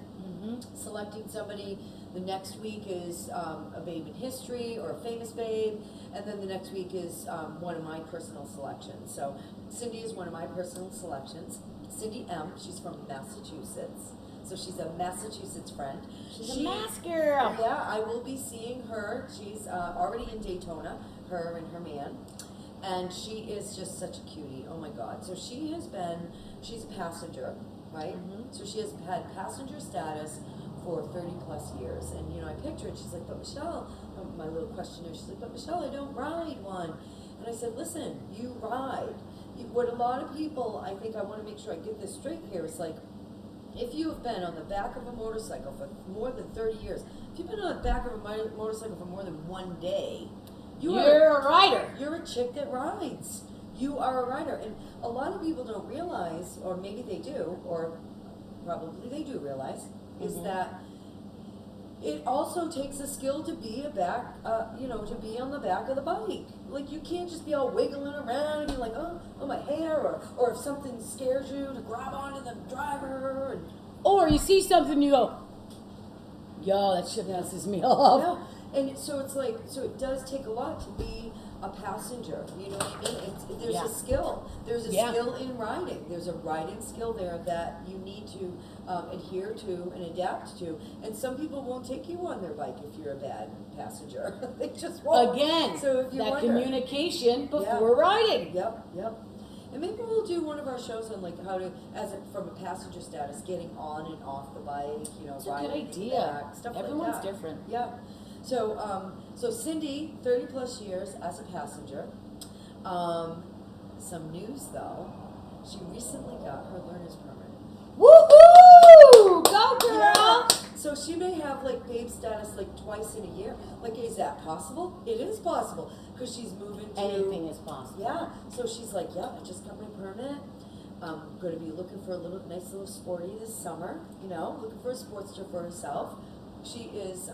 selecting somebody. The next week is a babe in history or a famous babe, and then the next week is one of my personal selections. So Cindy is one of my personal selections. Cindy M, she's from Massachusetts. So she's a Massachusetts friend. She's a Mass girl. Yeah, I will be seeing her. She's already in Daytona, her and her man. And she is just such a cutie. Oh my God. So she's a passenger, right? So she has had passenger status for 30 plus years. And I picked her and she's like, but Michelle, my little questionnaire, she's like, but Michelle, I don't ride one. And I said, listen, you ride. What a lot of people, I think I want to make sure I get this straight here, is like, if you have been on the back of a motorcycle for more than 30 years, if you've been on the back of a motorcycle for more than one day, You're a rider. You're a chick that rides. You are a rider. And a lot of people don't realize, or maybe they do, or probably they do realize, is that it also takes a skill to be to be on the back of the bike. Like, you can't just be all wiggling around and be like, oh my hair, or if something scares you, to grab onto the driver. Or you see something, you go, yo, that shit messes me off. Yeah. And so it's like, so it does take a lot to be a passenger. You know what I mean? There's a skill. There's a skill in riding. There's a riding skill there that you need to adhere to and adapt to. And some people won't take you on their bike if you're a bad passenger. They just won't. Again, so if you that wonder, communication before riding. Yep. And maybe we'll do one of our shows on like how to, from a passenger status, getting on and off the bike. It's a riding good in the idea. back, stuff Everyone's like that. different. Yeah. So Cindy, 30 plus years as a passenger. Some news though, she recently got her learner's permit. Woohoo! Go girl! Yeah. So she may have like babe status like twice in a year. Like, is that possible? It is possible because she's moving to. Anything is possible. Yeah. So she's like, yeah, I just got my permit. I'm going to be looking for a nice little sporty this summer. Looking for a sportster for herself. She is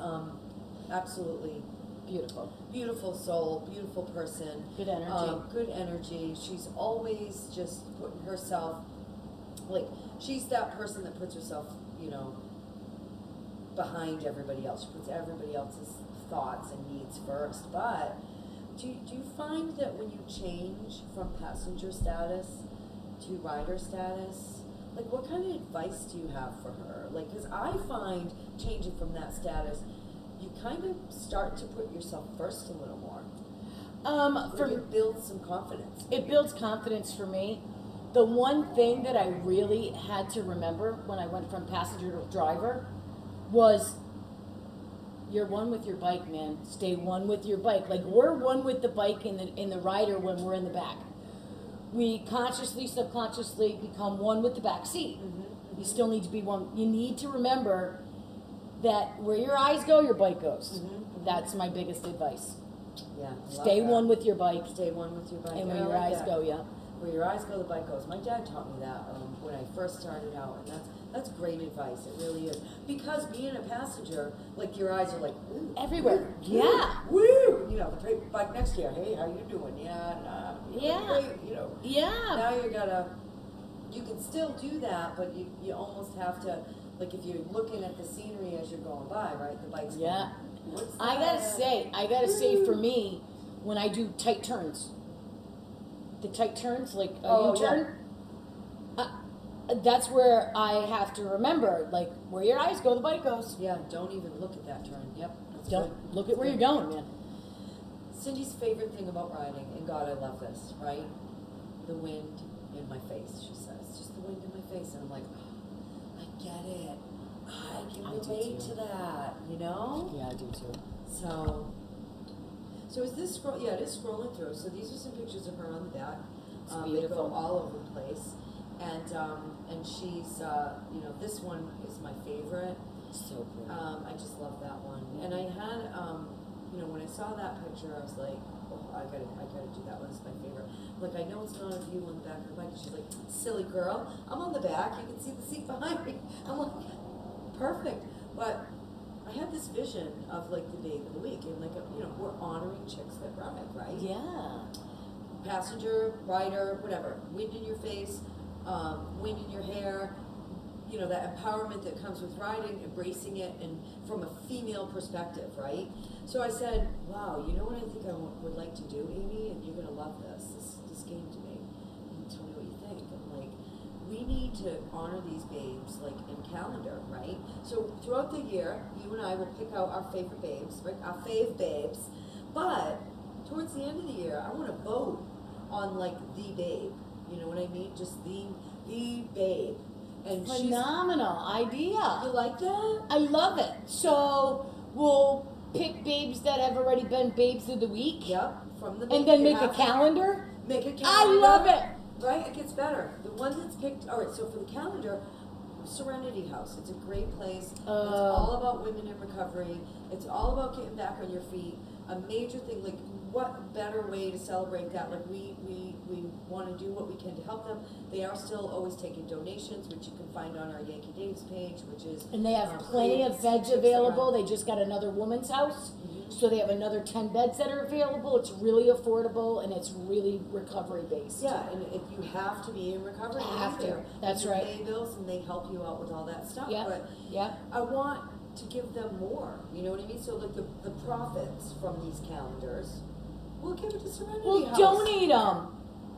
absolutely beautiful soul, beautiful person, Good energy. good energy. She's always just putting herself, like, she's that person that puts herself, behind everybody else. She puts everybody else's thoughts and needs first. But do you find that when you change from passenger status to rider status, like, what kind of advice do you have for her? Like, because I find changing from that status, you kind of start to put yourself first a little more. It builds some confidence. It builds confidence for me. The one thing that I really had to remember when I went from passenger to driver was, you're one with your bike, man. Stay one with your bike. Like, we're one with the bike in the rider when we're in the back. We consciously, subconsciously become one with the back seat. You still need to be one. You need to remember that where your eyes go, your bike goes. That's my biggest advice. Yeah. Stay one with your bike. Stay one with your bike. And where I your like eyes that. go, yeah. Where your eyes go, the bike goes. My dad taught me that when I first started out, and that's great advice. It really is. Because being a passenger, like, your eyes are like, ooh, Everywhere. Woo, Yeah. Woo! You know, the bike next to you. Hey, how you doing? Yeah. Nah, Yeah. great, you know. Yeah. Now you can still do that, but you almost have to, like, if you're looking at the scenery as you're going by, right? The bike's Yeah. going, what's I gotta say, for me, when I do tight turns, the tight turns, like a U-turn, that's where I have to remember, like, where your eyes go, the bike goes. Yeah, don't even look at that turn. Yep. That's Don't good. look at where you're going, man. Cindy's favorite thing about riding, and God, I love this, right? The wind in my face, she says. Just the wind in my face. And I'm like, oh, I get it. I can I do relate too. to that, you know? Yeah, I do too. So is this scroll? Yeah, it is scrolling through. So these are some pictures of her on the back. It's They beautiful. go all over the place, and she's this one is my favorite. So pretty. I just love that one. And I had when I saw that picture, I was like, oh, I gotta do that one. It's my favorite. Like, I know it's not a view on the back of her bike. She's like, silly girl, I'm on the back. You can see the seat behind me. I'm like, perfect. But I had this vision of, like, the babe of the week, and, like, we're honoring chicks that ride, right? Yeah. Passenger, rider, whatever. Wind in your face, wind in your hair. That empowerment that comes with riding, embracing it, and from a female perspective, right? So I said, wow, you know what I think I would like to do, Amy? And you're going to love this. This came to me. And tell me what you think. I'm like, we need to honor these babes, like, in calendar, right? So throughout the year, you and I will pick out our favorite babes, right? Our fave babes. But towards the end of the year, I want to vote on, like, the babe. You know what I mean? Just the babe. And Phenomenal idea. You like that? I love it. So we'll pick babes that have already been babes of the week. Yep. From the And then make a calendar. Make a calendar. I love it. Right? It gets better. The one that's picked. All right. So for the calendar, Serenity House. It's a great place. It's all about women in recovery. It's all about getting back on your feet. A major thing. Like, what better way to celebrate that? Like, we want to do what we can to help them. They are still always taking donations, which you can find on our Yankee Dave's page, which is And they have plenty of beds available. They just got another woman's house. So they have another 10 beds that are available. It's really affordable, and it's really recovery based. Yeah, and if you have to be in recovery, you Have to. there. That's You right. pay bills, and they help you out with all that stuff. Yeah. But Yeah. I want to give them more. You know what I mean? So, like, the profits from these calendars, we'll give it to Serenity We'll House. donate them.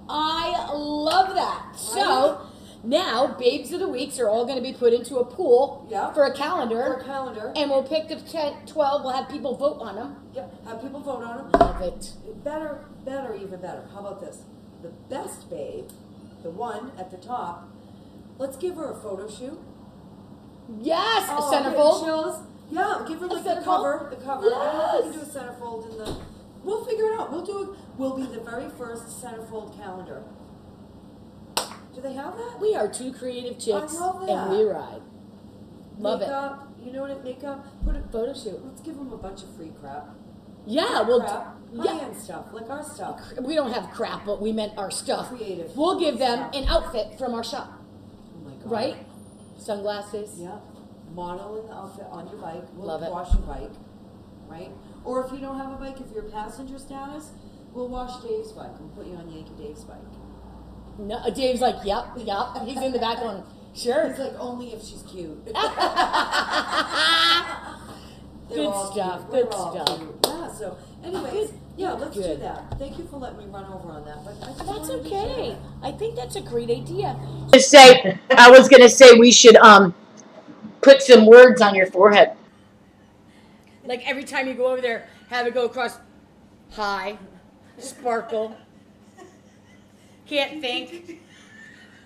I love that. So now, babes of the weeks are all going to be put into a pool Yeah. for a calendar. For a calendar. And we'll pick the 10, 12. We'll have people vote on them. Yep. Have people vote on them. Love it. Better, even better. How about this? The best babe, the one at the top, let's give her a photo shoot. Yes, a I'm getting centerfold. chills. Yeah, give her like the centerfold? cover. The cover. I don't know if we can do a Yes. centerfold in the. We'll figure it out. We'll do it. We'll be the very first centerfold calendar. Do they have that? We are two creative chicks, I love that. and we ride. Love Makeup. You know what it? Makeup. Put it. Photo shoot. Let's give them a bunch of free crap. Yeah, we'll. Crap. Yeah, High-end stuff, like our stuff. we don't have crap, but we meant our stuff. Creative. We'll give them stuff. an outfit from our shop, Oh my god. right? Sunglasses. Yeah. Model in the outfit on your bike. We'll Love it. wash your bike, right? Or if you don't have a bike, if you're passenger status, we'll wash Dave's bike. We'll put you on Yankee Dave's bike. No, Dave's like, yep. He's in the back going, sure. He's like, only if she's cute. Good They're all stuff, cute. good We're all stuff. cute. Yeah, So, anyways, yeah, let's do Good. that. Thank you for letting me run over on that. But I just That's wanted to okay. share. I think that's a great idea. I was gonna say we should put some words on your forehead. Like every time you go over there, have it go across. Hi, sparkle. Can't think.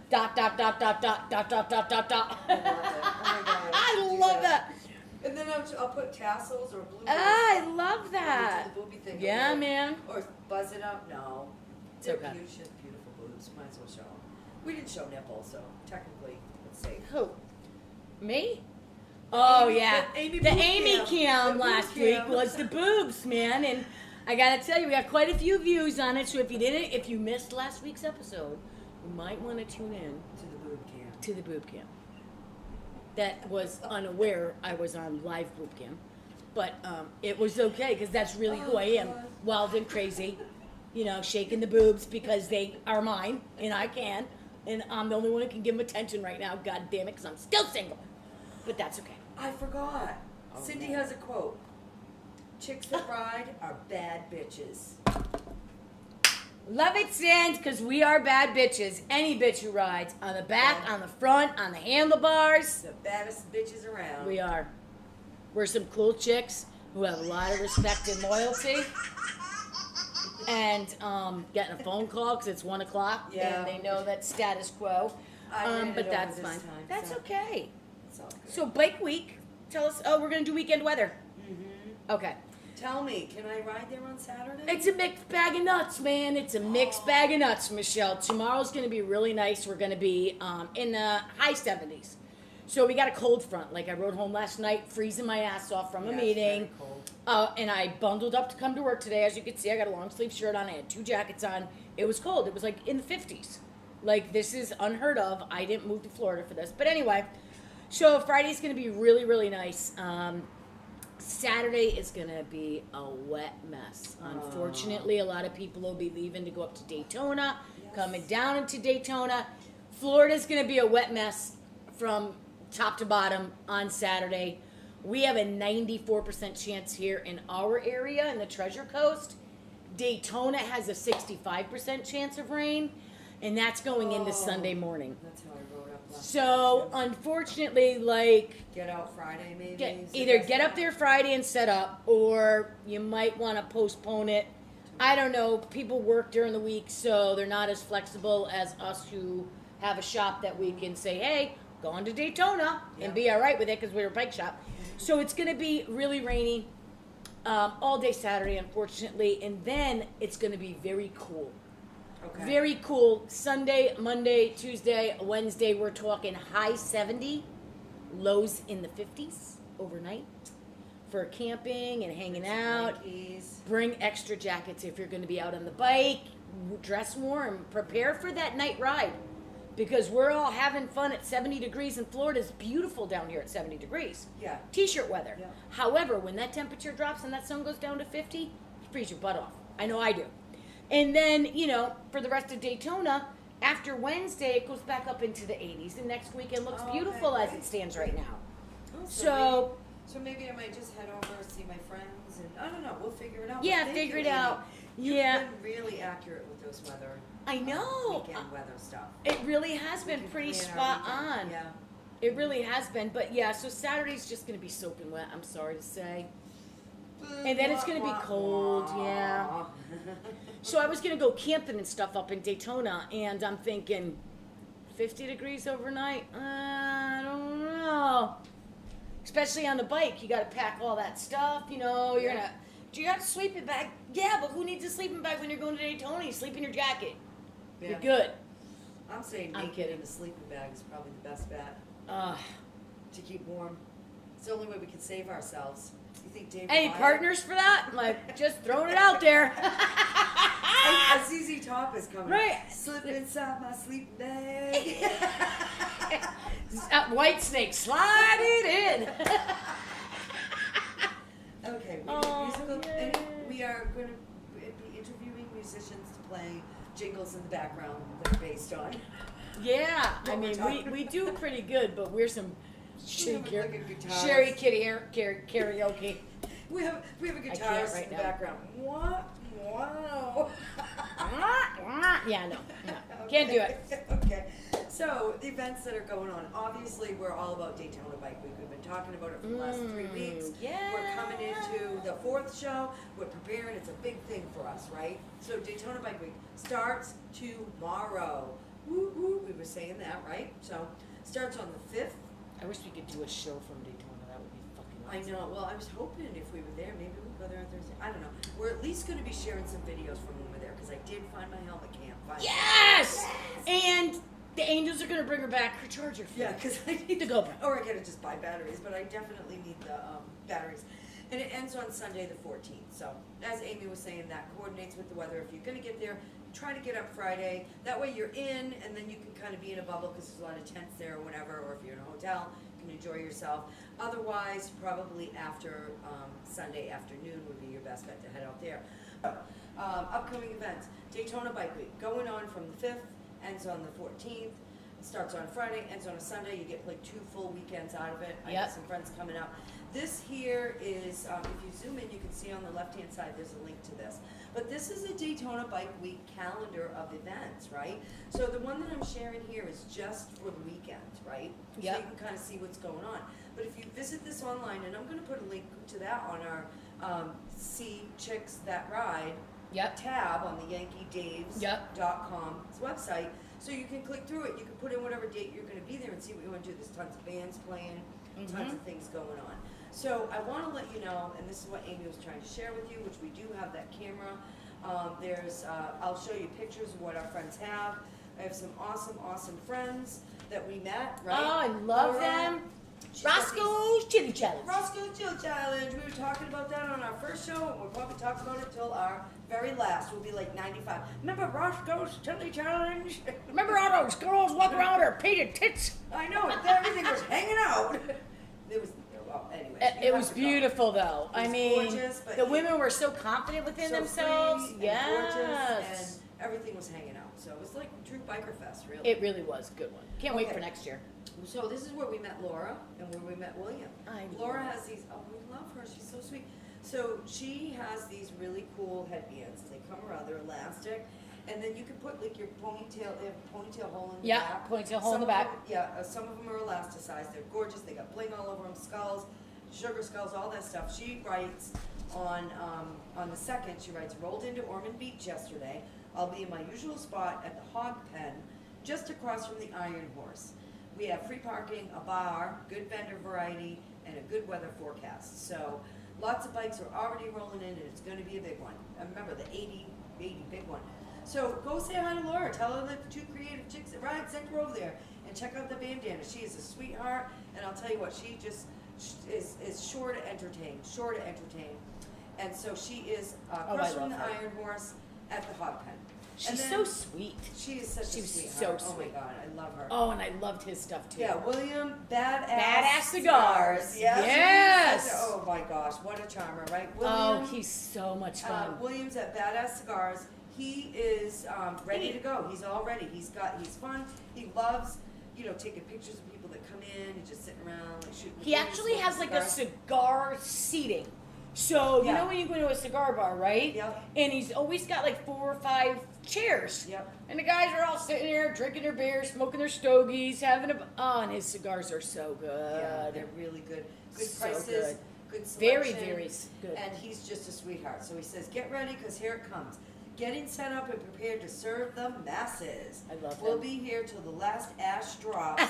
Dot dot dot dot dot dot dot dot dot dot. I love it. Oh my God, I do love that. And then I'll put tassels or blue. I love that. The booby thing. Yeah, Or- man. Or buzz it up. No. It's They're okay. cute. She has beautiful boobs. Might as well show them. We didn't show nipples, so technically it's safe. Who? Me? Oh Amy- yeah, the Amy the boob Amy cam. cam The boob last cam. week was the boobs, man, and I gotta tell you, we got quite a few views on it. So if you missed last week's episode, you might want to tune in To the boob cam. to the boob cam. That was unaware I was on live boob cam, but it was okay because that's really who I am, God. wild and crazy, shaking the boobs because they are mine and I can, and I'm the only one who can give them attention right now. God damn it, because I'm still single, but that's okay. I forgot. Cindy has a quote. Chicks that ride are bad bitches. Love it, Cindy, because we are bad bitches. Any bitch who rides on the back, on the front, on the handlebars. The baddest bitches around. We are. We're some cool chicks who have a lot of respect and loyalty. And getting a phone call because it's 1 o'clock Yeah. and they know that's status quo. I ran it But over that's this fine. time, That's so okay. it's all good. So bike week, tell us. Oh, we're gonna do weekend weather. Okay. Tell me, can I ride there on Saturday? It's a mixed bag of nuts, man. It's a mixed bag of nuts, Michelle. Tomorrow's going to be really nice. We're going to be in the high 70s. So we got a cold front. Like I rode home last night, freezing my ass off from a Yeah, it's meeting. very cold. And I bundled up to come to work today. As you can see, I got a long sleeve shirt on. I had 2 jackets on. It was cold. It was like in the 50s. Like this is unheard of. I didn't move to Florida for this. But anyway, so Friday's going to be really, really nice. Saturday is going to be a wet mess. Unfortunately, a lot of people will be leaving to go up to Daytona, coming down into Daytona. Florida's going to be a wet mess from top to bottom on Saturday. We have a 94% chance here in our area in the Treasure Coast. Daytona has a 65% chance of rain, and that's going into Sunday morning. That's how I rode up last So, night, unfortunately, like, too. Get out Friday, maybe? Is the either best get up bet? there Friday and set up, or you might want to postpone it. I don't know. People work during the week, so they're not as flexible as us who have a shop that we can say, hey, go on to Daytona and be all right with it because we're a bike shop. So it's going to be really rainy all day Saturday, unfortunately, and then it's going to be very cool. Okay. Very cool. Sunday, Monday, Tuesday, Wednesday, we're talking high 70, lows in the 50s overnight for camping and hanging out. Yankees. Bring extra jackets if you're going to be out on the bike. Dress warm. Prepare for that night ride because we're all having fun at 70 degrees, and Florida's beautiful down here at 70 degrees. Yeah. T-shirt weather. Yeah. However, when that temperature drops and that sun goes down to 50, you freeze your butt off. I know I do. And then, for the rest of Daytona, after Wednesday, it goes back up into the 80s. And next weekend looks Oh, beautiful okay, as great. it stands right now. Oh, So, So maybe I might just head over, see my friends, and I don't know. We'll figure it out. yeah, But thank figure you, it Amy. out. You've Yeah, been really accurate with those weather. I know. Weekend weather stuff. It really has We been can pretty plan our spot weekend. on. Yeah. It really has been. But yeah, so Saturday's just going to be soaking wet, I'm sorry to say. And then it's going to be cold, yeah. So I was going to go camping and stuff up in Daytona, and I'm thinking 50 degrees overnight? I don't know. Especially on the bike, you got to pack all that stuff, you're going to... Do you have a sleeping bag? Yeah, but who needs a sleeping bag when you're going to Daytona? You sleep in your jacket. Yeah. You're good. I'm saying I'm naked kidding. in a sleeping bag is probably the best bet Uh, to keep warm. It's the only way we can save ourselves. You think Dave? any Wyatt- partners for that? Like, just throwing it out there. A ZZ Top is coming. Right. Slip inside my sleeping bag. White Snake, slide it in. Okay, we, Oh, musical, yay. and we are going to be interviewing musicians to play jingles in the background that are based on. Yeah, I What we're mean, talking we do pretty good, but we're some have, like, a guitarist. Sherry Kitty karaoke. We have a can't guitarist right in the now. background. What? Wow. Yeah, no. Can't do it. Okay. So the events that are going on. Obviously, we're all about Daytona Bike Week. We've been talking about it for the last 3 weeks. Yeah. We're coming into the 4th show. We're preparing. It's a big thing for us, right? So Daytona Bike Week starts tomorrow. Woo woo. We were saying that, right? So starts on the 5th. I wish we could do a show from Daytona. That would be fucking I awesome. know. Well, I was hoping if we were there, maybe we'd go there on Thursday. I don't know. We're at least going to be sharing some videos from when we're there because I did find my helmet cam. Yes! And the Angels are going to bring her back her charger. For Yeah, her. because I need The GoPro. Or I gotta just buy batteries, but I definitely need the batteries. And it ends on Sunday the 14th. So, as Amy was saying, that coordinates with the weather. If you're gonna get there, try to get up Friday. That way you're in, and then you can kind of be in a bubble because there's a lot of tents there or whatever. Or if you're in a hotel, you can enjoy yourself. Otherwise, probably after Sunday afternoon would be your best bet to head out there. Upcoming events: Daytona Bike Week, going on from the 5th, ends on the 14th. Starts on Friday, ends on a Sunday. You get like 2 full weekends out of it. I Yep. got some friends coming up. This here is, if you zoom in, you can see on the left-hand side, there's a link to this. But this is a Daytona Bike Week calendar of events, right? So the one that I'm sharing here is just for the weekend, right? Yep. So you can kind of see what's going on. But if you visit this online, and I'm going to put a link to that on our See Chicks That Ride Yep. tab on the yankeedaves.com website. So you can click through it. You can put in whatever date you're going to be there and see what you want to do. There's tons of bands playing, tons of things going on. So I want to let you know, and this is what Amy was trying to share with you, which we do have that camera. I'll show you pictures of what our friends have. I have some awesome friends that we met, right? Oh, I love Laura, them. she's got these- Roscoe's Chili Challenge. Roscoe's Chill Challenge. We were talking about that on our first show, and we'll probably talk about it till our very last. We'll be like 95. Remember Roscoe's Chili Challenge? Remember all those girls walking around with their painted tits? I know, everything was hanging out. It was, well, anyway. It was beautiful, though. It I was mean, gorgeous, but the he- women were so confident within So themselves. free and gorgeous, Yes. and everything was hanging out. So it was like true biker fest, really. It really was a good one. Can't wait Okay. for next year. So this is where we met Laura and where we met William. Laura has these, oh, we love her, she's so sweet. So she has these really cool headbands. They come around, they're elastic, and then you can put like your ponytail, they have a ponytail hole in the Yeah, back. ponytail hole in Some the of back. them- yeah, some of them are elasticized, they're gorgeous, they got bling all over them, skulls, sugar skulls, all that stuff. She writes on the 2nd, she writes, rolled into Ormond Beach yesterday. I'll be in my usual spot at the Hog Pen, just across from the Iron Horse. We have free parking, a bar, good vendor variety, and a good weather forecast. So lots of bikes are already rolling in, and it's going to be a big one. And remember, the 80 big one. So go say hi to Laura. Tell her that the 2 creative chicks that ride sent her over there. And check out the bandana. She is a sweetheart. And I'll tell you what, she just is sure to entertain. And so she is across from the love her. Iron Horse at the Hog Pen. She's And then- so sweet. She is such She a was sweetheart. so Oh my sweet. God, I love her. Oh, and I loved his stuff too. Yeah, William, Badass Cigars. Yes. Oh my gosh, what a charmer, right? Oh, William, he's so much fun. William's at Badass Cigars. He is ready to go. He's all ready. He's fun. He loves, taking pictures of people that come in and just sitting around, like shooting. He actually has like a cigar seating. So, you Yeah. know when you go to a cigar bar, right? Yep. And he's always got like 4 or 5 chairs. Yep. And the guys are all sitting there drinking their beer, smoking their stogies, having and his cigars are so good. Yeah, they're really good. Good So prices, good Very, selection. very good. And he's just a sweetheart. So he says, get ready because here it comes. Getting set up and prepared to serve the masses. I love We'll him. be here till the last ash drops,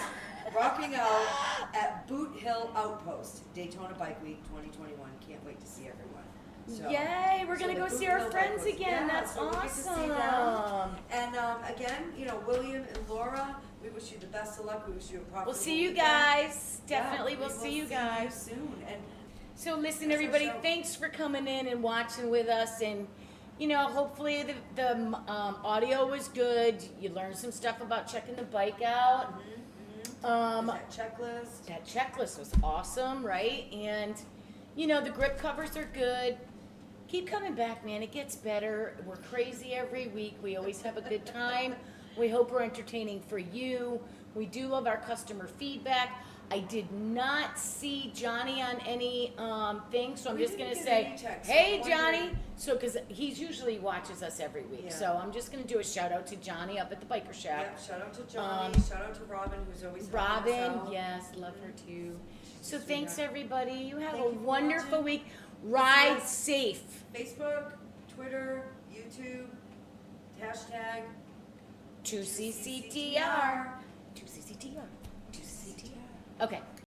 rocking out at Boot Hill Outpost, Daytona Bike Week 2021. Can't wait to see everyone. So, Yay, we're going so to the go see Boot our Hill friends Outpost. again. Yeah, That's so we get to see awesome. them. And again, William and Laura, we wish you the best of luck. We wish you a profitable We'll see you weekend. guys. Yeah, Definitely we we'll see you guys. soon. And So listen, That's our everybody, show. thanks for coming in and watching with us. And, hopefully the audio was good. You learned some stuff about checking the bike out. that checklist. That checklist was awesome, right? And, the grip covers are good. Keep coming back, man. It gets better. We're crazy every week. We always have a good time. We hope we're entertaining for you. We do love our customer feedback. I did not see Johnny on any thing, so I'm We just didn't gonna get say, any text, hey, so I'm Johnny. wondering- So, because he's usually watches us every week, Yeah. so I'm just gonna do a shout out to Johnny up at the Biker Shack. Yep, shout out to Johnny, shout out to Robin, who's always helping us Robin, out. yes, love her too. So Sweetheart. thanks everybody. You have Thank a you for wonderful watching. week. Ride Yes. safe. Facebook, Twitter, YouTube, hashtag 2CCTR. 2CCTR. 2CCTR. Okay.